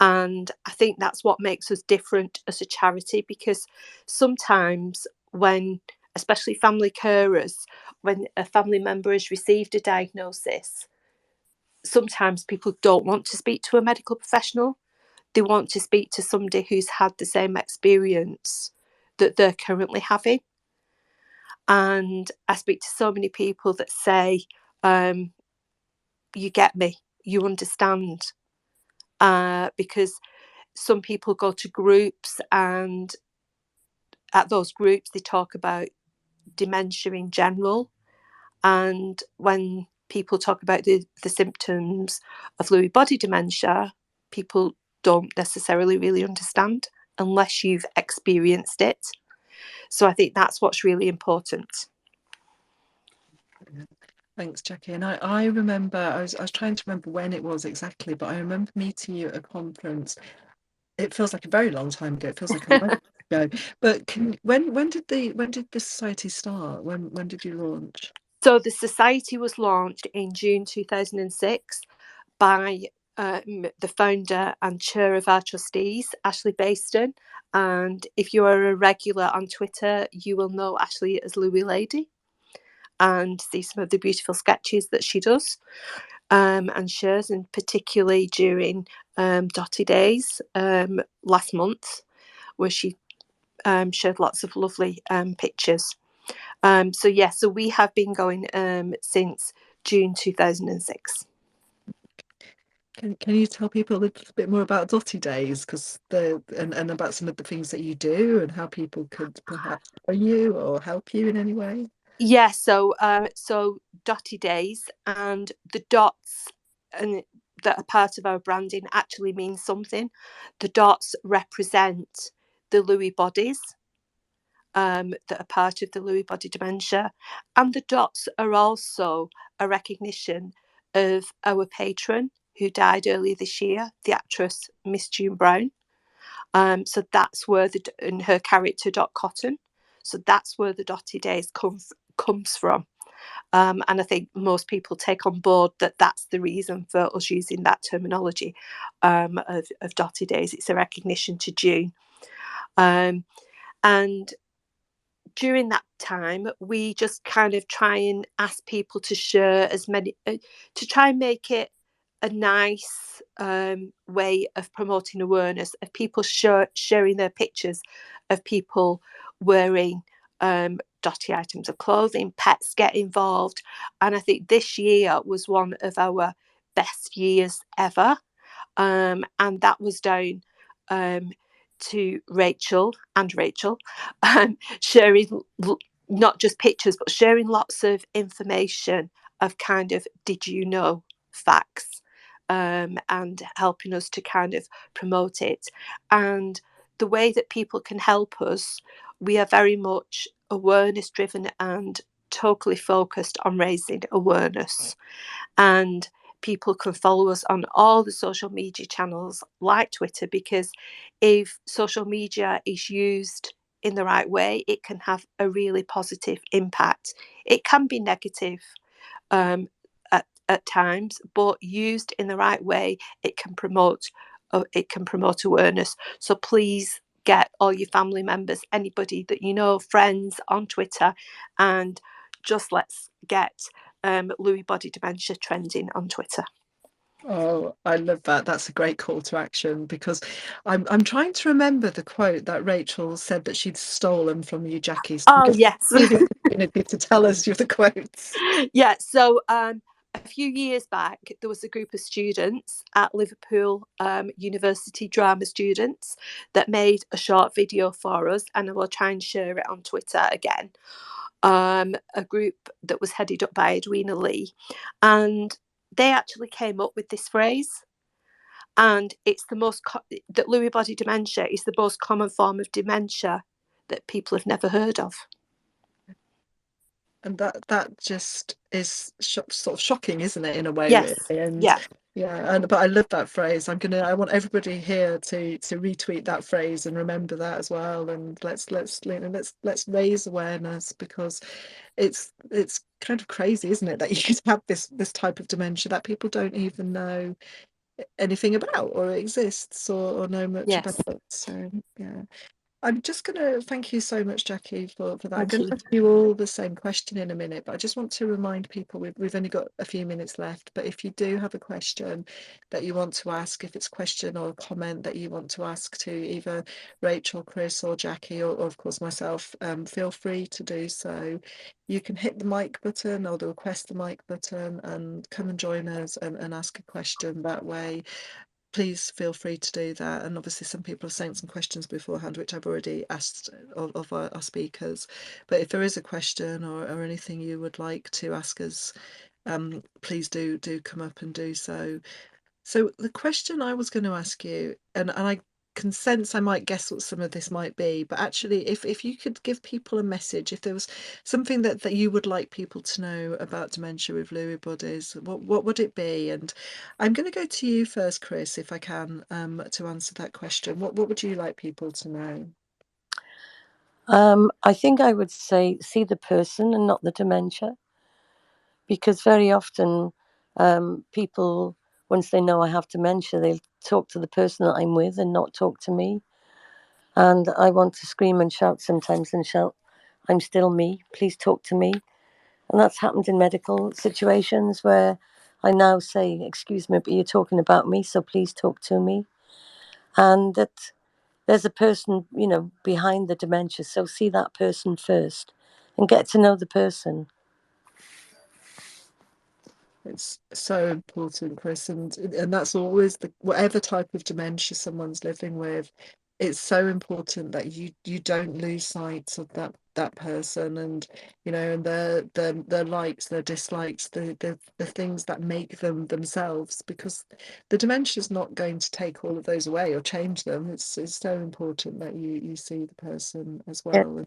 S3: And I think that's what makes us different as a charity, because sometimes when, especially family carers, when a family member has received a diagnosis, sometimes people don't want to speak to a medical professional. They want to speak to somebody who's had the same experience that they're currently having. And I speak to so many people that say, you get me, you understand. Because some people go to groups, and at those groups they talk about dementia in general. And when people talk about the symptoms of Lewy body dementia, people don't necessarily really understand unless you've experienced it. So I think that's what's really important.
S1: Thanks, Jacqui. And I remember, I was trying to remember when it was exactly, but I remember meeting you at a conference. It feels like a very long time ago. It feels like a long time ago. But when did the society start? When did you launch?
S3: So the society was launched in June 2006 by the founder and chair of our trustees, Ashley Baston. And if you are a regular on Twitter, you will know Ashley as Louie Lady and see some of the beautiful sketches that she does and shares, and particularly during Dotty Days last month, where she shared lots of lovely pictures. So we have been going since June 2006.
S1: Can you tell people a little bit more about Dotty Days, because and about some of the things that you do and how people could perhaps join you or help you in any way?
S3: Yeah, so Dotty Days, and the dots and that are part of our branding actually mean something. The dots represent the Lewy bodies that are part of the Lewy body dementia, and the dots are also a recognition of our patron who died earlier this year, the actress Miss June Brown. So that's where and her character Dot Cotton. So that's where the Dotty Days comes from. And I think most people take on board that that's the reason for us using that terminology of Dotty Days. It's a recognition to June. And during that time, we just kind of try and ask people to share as many, to try and make it a nice way of promoting awareness, of people sharing their pictures of people wearing dotty items of clothing. Pets get involved, and I think this year was one of our best years ever, and that was down to Rachel sharing not just pictures but sharing lots of information of kind of did you know facts, and helping us to kind of promote it. And the way that people can help us, we are very much awareness driven and totally focused on raising awareness. And people can follow us on all the social media channels like Twitter, because if social media is used in the right way, it can have a really positive impact. It can be negative at times, but used in the right way, it can promote awareness. So please get all your family members, anybody that you know, friends on Twitter, and just let's get Lewy body dementia trending on Twitter.
S1: Oh, I love that. That's a great call to action, because I'm trying to remember the quote that Rachel said that she'd stolen from you, Jacqui. So
S3: Oh, yes.
S1: Give you the opportunity to tell us the quotes.
S3: Yeah, so a few years back, there was a group of students at Liverpool University, drama students, that made a short video for us, and I will try and share it on Twitter again. A group that was headed up by Edwina Lee, and they actually came up with this phrase, and it's that Lewy body dementia is the most common form of dementia that people have never heard of.
S1: And that just is sort of shocking, isn't it, in a way?
S3: Yes.
S1: Really? And
S3: yeah.
S1: But I love that phrase. I want everybody here to retweet that phrase and remember that as well. And let's raise awareness, because it's kind of crazy, isn't it, that you could have this type of dementia that people don't even know anything about or exists or know much about. So yeah. I'm just going to thank you so much, Jacqui, for that. I'm
S2: Thank
S1: going
S2: you.
S1: to ask you all the same question in a minute, but I just want to remind people we've only got a few minutes left. But if you do have a question that you want to ask, if it's a question or a comment that you want to ask to either Rachel, Chris, or Jacqui, or of course myself, feel free to do so. You can hit the mic button or the request the mic button and come and join us and ask a question that way. Please feel free to do that. And obviously some people have sent some questions beforehand, which I've already asked of our speakers. But if there is a question or anything you would like to ask us, please do come up and do so. So the question I was going to ask you, and I can sense I might guess what some of this might be, but actually if you could give people a message, if there was something that you would like people to know about dementia with Lewy bodies, what would it be? And I'm going to go to you first, Chris, if I can, to answer that question. What would you like people to know?
S4: I think I would say see the person and not the dementia, because very often people, once they know I have dementia, they'll talk to the person that I'm with and not talk to me. And I want to scream and shout sometimes and shout, I'm still me, please talk to me. And that's happened in medical situations where I now say, excuse me, but you're talking about me, so please talk to me. And that there's a person, behind the dementia. So see that person first and get to know the person.
S1: It's so important, Chris, and that's always whatever type of dementia someone's living with. It's so important that you don't lose sight of that person, and and their likes, their dislikes, the things that make them themselves, because the dementia is not going to take all of those away or change them. It's so important that you see the person as
S4: Yeah.
S1: well.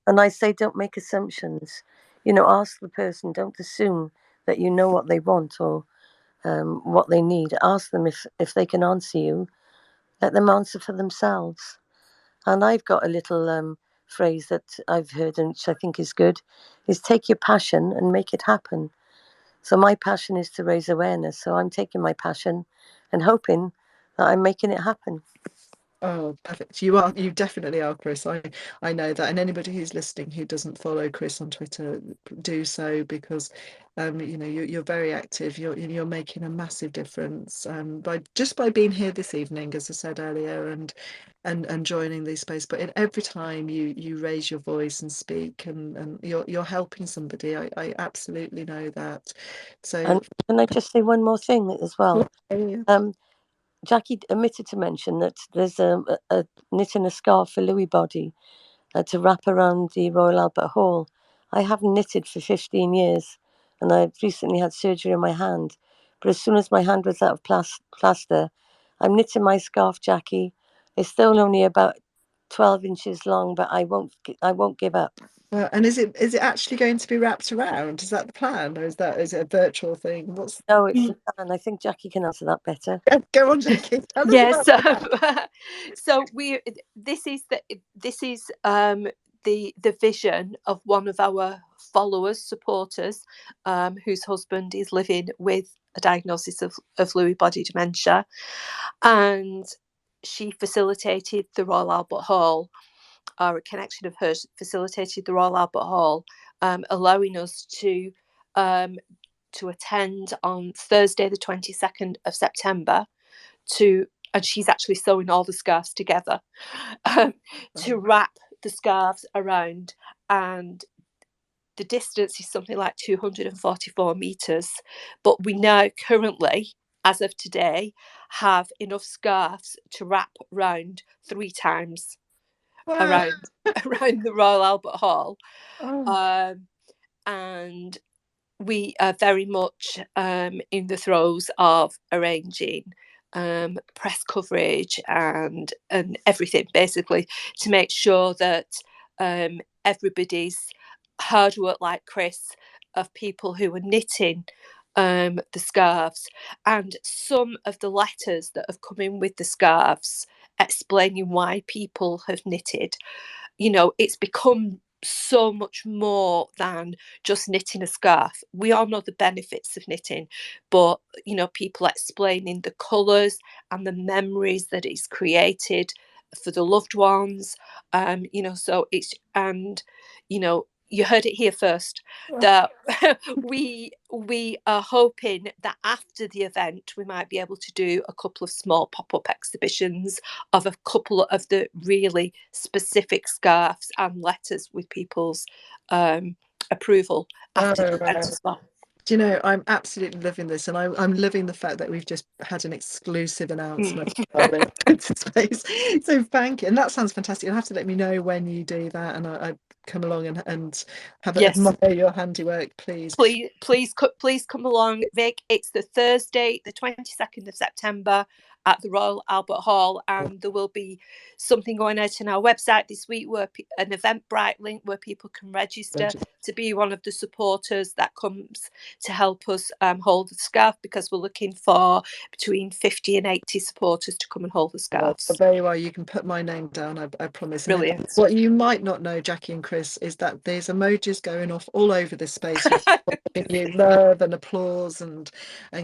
S4: And I say, don't make assumptions. Ask the person. Don't assume that you know what they want or what they need. Ask them if they can answer you. Let them answer for themselves. And I've got a little phrase that I've heard, and which I think is good, is take your passion and make it happen. So my passion is to raise awareness. So I'm taking my passion and hoping that I'm making it happen.
S1: Oh, perfect. You definitely are, Chris. I know that. And anybody who's listening who doesn't follow Chris on Twitter, do so, because you're very active. You're making a massive difference by being here this evening, as I said earlier, and joining these space. But every time you raise your voice and speak, and you're helping somebody. I absolutely know that. So
S4: And can I just say one more thing as well?
S1: yeah.
S4: Jacqui omitted to mention that there's a knitting a scarf for Lewy Body to wrap around the Royal Albert Hall. I haven't knitted for 15 years, and I've recently had surgery on my hand. But as soon as my hand was out of plaster, I'm knitting my scarf, Jacqui. It's still only about 12 inches long, but I won't give up.
S1: And is it actually going to be wrapped around? Is that the plan, or is it a virtual thing?
S4: No, it's the plan. I think Jacqui can answer that better.
S1: Go on, Jacqui. Tell us
S3: Yeah,
S1: about
S3: so
S1: that.
S3: so this is the vision of one of our followers, supporters, whose husband is living with a diagnosis of Lewy body dementia, and she facilitated the Royal Albert Hall, or a connection of hers facilitated the Royal Albert Hall, allowing us to attend on Thursday, the 22nd of September, and she's actually sewing all the scarves together, to wrap the scarves around. And the distance is something like 244 meters, but we now currently, as of today, have enough scarves to wrap round 3 times
S1: Wow.
S3: around the Royal Albert Hall.
S1: Oh.
S3: And we are very much in the throes of arranging press coverage and everything, basically, to make sure that everybody's hard work, like Chris, of people who are knitting the scarves, and some of the letters that have come in with the scarves explaining why people have knitted. It's become so much more than just knitting a scarf. We all know the benefits of knitting, but people explaining the colours and the memories that it's created for the loved ones, so it's, and you heard it here first, that we are hoping that after the event we might be able to do a couple of small pop-up exhibitions of a couple of the really specific scarves and letters with people's approval after the event as well.
S1: Do you know, I'm absolutely loving this, and I'm loving the fact that we've just had an exclusive announcement in Twitter space. So thank you, and that sounds fantastic. You'll have to let me know when you do that, and I come along and have admire your handiwork, please.
S3: Please come along, Vic. It's the Thursday, the 22nd of September at the Royal Albert Hall, and there will be something going out on our website this week, where an Eventbrite link where people can register to be one of the supporters that comes to help us hold the scarf, because we're looking for between 50 and 80 supporters to come and hold the scarves.
S1: Well, there you are. You can put my name down, I promise.
S3: Brilliant.
S1: What you might not know, Jacqui and Chris, is that there's emojis going off all over this space. You love and applause and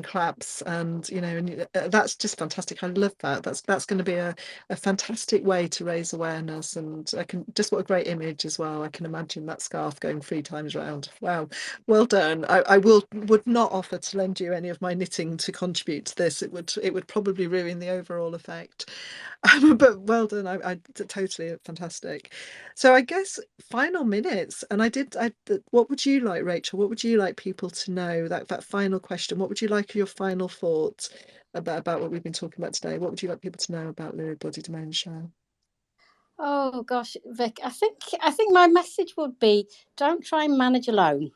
S1: claps, and and that's just fantastic. I love that. That's going to be a fantastic way to raise awareness, and I can just, what a great image as well. I can imagine that scarf going 3 times round. Wow, well done. I would not offer to lend you any of my knitting to contribute to this. It would probably ruin the overall effect. But well done. I totally fantastic. So I guess final minutes, and what would you like, Rachel? What would you like people to know? That final question. What would you like your final thoughts about what we've been talking about today? What would you like people to know about Lewy body dementia?
S2: Oh gosh, Vic, I think my message would be, don't try and manage alone.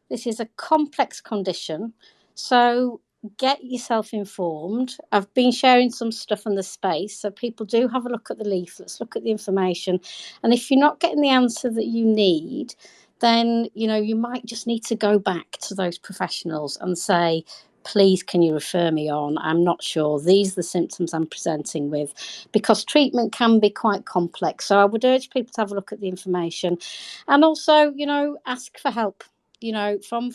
S2: This is a complex condition, so get yourself informed. I've been sharing some stuff in the space, so people do have a look at the leaflets, look at the information, and if you're not getting the answer that you need, then you might just need to go back to those professionals and say, please, can you refer me on? I'm not sure. These are the symptoms I'm presenting with, because treatment can be quite complex. So I would urge people to have a look at the information, and also, ask for help, from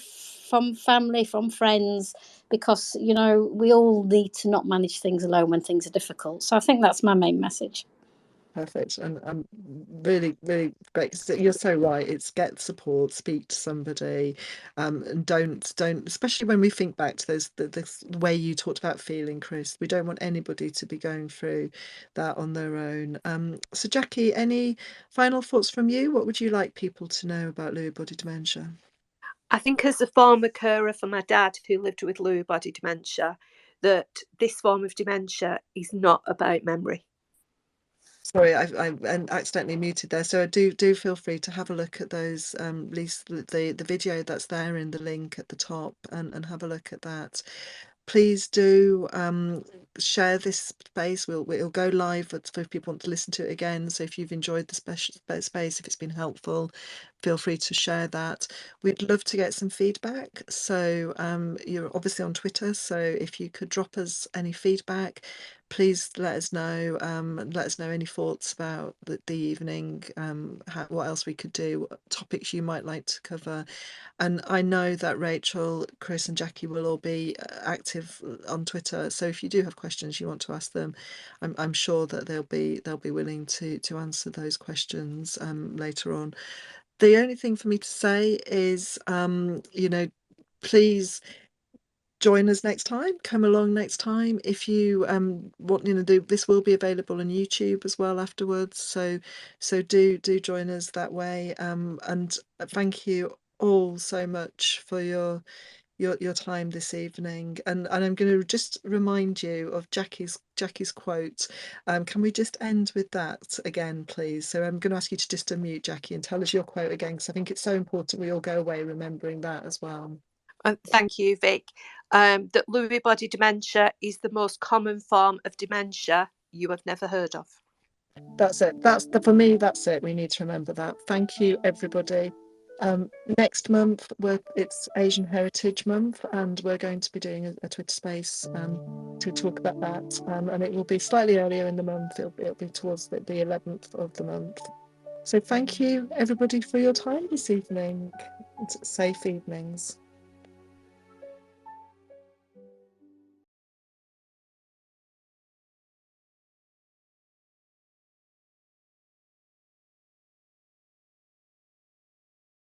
S2: family, from friends, because, we all need to not manage things alone when things are difficult. So I think that's my main message.
S1: Perfect. And really, really great. You're so right. It's get support, speak to somebody, and don't, especially when we think back to the way you talked about feeling, Chris. We don't want anybody to be going through that on their own. So Jacqui, any final thoughts from you? What would you like people to know about Lewy body dementia?
S3: I think, as a former carer for my dad who lived with Lewy body dementia, that this form of dementia is not about memory.
S1: Sorry, I accidentally muted there. So do feel free to have a look at those, at least the video that's there in the link at the top, and have a look at that. Please do share this space. It'll go live if people want to listen to it again. So if you've enjoyed the special space, if it's been helpful, feel free to share that. We'd love to get some feedback. So you're obviously on Twitter, so if you could drop us any feedback, please let us know. Let us know any thoughts about the evening, what else we could do, topics you might like to cover. And I know that Rachel, Chris and Jacqui will all be active on Twitter. So if you do have questions you want to ask them, I'm sure that they'll be willing to answer those questions later on. The only thing for me to say is, please join us next time. Come along next time. If you want, this will be available on YouTube as well afterwards. So do join us that way. And thank you all so much for your time this evening. And I'm going to just remind you of Jacqui's quote. Can we just end with that again, please? So I'm going to ask you to just unmute, Jacqui, and tell us your quote again, because I think it's so important we all go away remembering that as well.
S3: Thank you, Vic. That Lewy body dementia is the most common form of dementia you have never heard of.
S1: That's it. For me, that's it. We need to remember that. Thank you, everybody. Next month, it's Asian Heritage Month, and we're going to be doing a Twitter space to talk about that. And it will be slightly earlier in the month. It'll be towards the 11th of the month. So thank you, everybody, for your time this evening. Safe evenings.